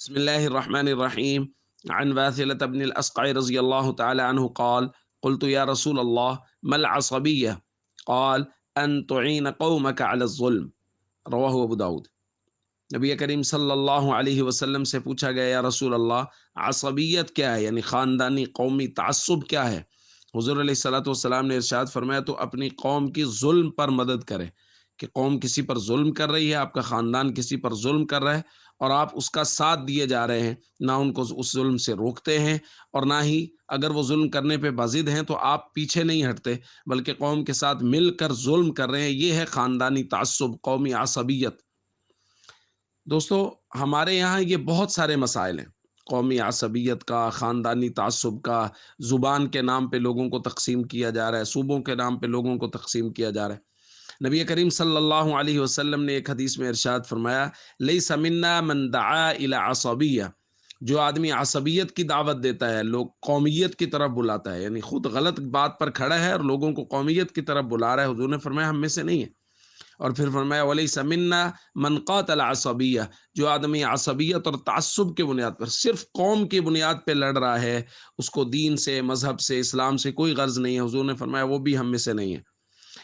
بسم الله الرحمن الرحيم. عن واثلة بن الأسقع رضي الله تعالى عنه قال: قلت يا رسول الله ما العصبية؟ قال: أن تعين قومك على الظلم. رواه أبو داود. نبی کریم صلی اللہ علیہ وسلم سے پوچھا گیا یا رسول اللہ عصبیت کیا ہے، یعنی خاندانی قومی تعصب کیا ہے؟ حضور علیہ الصلوۃ والسلام نے ارشاد فرمایا تو اپنی قوم کی ظلم پر مدد کرے، کہ قوم کسی پر ظلم کر رہی ہے، آپ کا خاندان کسی پر ظلم کر رہا ہے اور آپ اس کا ساتھ دیے جا رہے ہیں، نہ ان کو اس ظلم سے روکتے ہیں اور نہ ہی اگر وہ ظلم کرنے پہ بازد ہیں تو آپ پیچھے نہیں ہٹتے بلکہ قوم کے ساتھ مل کر ظلم کر رہے ہیں، یہ ہے خاندانی تعصب، قومی عصبیت۔ دوستو، ہمارے یہاں یہ بہت سارے مسائل ہیں، قومی عصبیت کا، خاندانی تعصب کا، زبان کے نام پہ لوگوں کو تقسیم کیا جا رہا ہے، صوبوں کے نام پہ لوگوں کو تقسیم کیا جا رہا ہے۔ نبی کریم صلی اللہ علیہ وسلم نے ایک حدیث میں ارشاد فرمایا: لیس منا من دعا الی عصبیہ، جو آدمی عصبیت کی دعوت دیتا ہے، لوگ قومیت کی طرف بلاتا ہے، یعنی خود غلط بات پر کھڑا ہے اور لوگوں کو قومیت کی طرف بلا رہا ہے، حضور نے فرمایا ہم میں سے نہیں ہے۔ اور پھر فرمایا ولیس منا من قاتل عصبیہ، جو آدمی عصبیت اور تعصب کے بنیاد پر، صرف قوم کی بنیاد پہ لڑ رہا ہے، اس کو دین سے، مذہب سے، اسلام سے کوئی غرض نہیں ہے، حضور نے فرمایا وہ بھی ہم میں سے نہیں ہے۔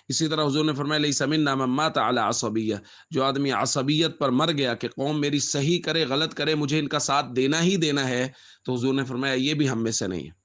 اسی طرح حضور نے فرمایا لیس منا من مات علی عصبیہ، جو آدمی عصبیت پر مر گیا کہ قوم میری صحیح کرے غلط کرے مجھے ان کا ساتھ دینا ہی دینا ہے، تو حضور نے فرمایا یہ بھی ہم میں سے نہیں ہے۔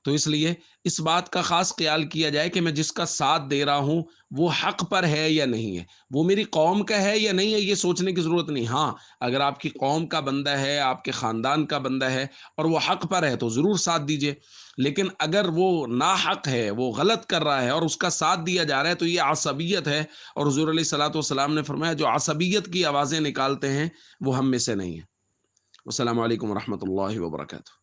تو اس لیے اس بات کا خاص خیال کیا جائے کہ میں جس کا ساتھ دے رہا ہوں وہ حق پر ہے یا نہیں ہے، وہ میری قوم کا ہے یا نہیں ہے، یہ سوچنے کی ضرورت نہیں۔ ہاں، اگر آپ کی قوم کا بندہ ہے، آپ کے خاندان کا بندہ ہے اور وہ حق پر ہے تو ضرور ساتھ دیجئے، لیکن اگر وہ ناحق ہے، وہ غلط کر رہا ہے اور اس کا ساتھ دیا جا رہا ہے تو یہ عصبیت ہے، اور حضور علیہ الصلوۃ والسلام نے فرمایا جو عصبیت کی آوازیں نکالتے ہیں وہ ہم میں سے نہیں ہیں۔ السلام علیکم ورحمۃ اللہ وبرکاتہ۔